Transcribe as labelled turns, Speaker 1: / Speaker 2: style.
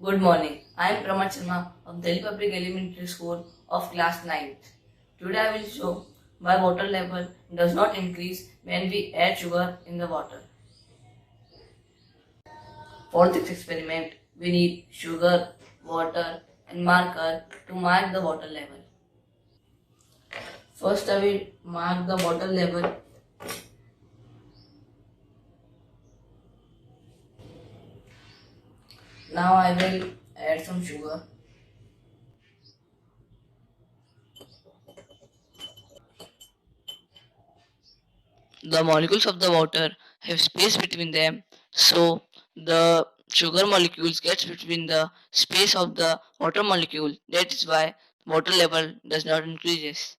Speaker 1: Good morning. I am Pramarth Sharma of Delhi Public Elementary School of class 9th. Today I will show why water level does not increase when we add sugar in the water. For this experiment, we need sugar, water and marker to mark the water level. First I will mark the water level. Now I will add some sugar. The molecules of the water have space between them, so the sugar molecules gets between the space of the water molecule. That is why water level does not increases.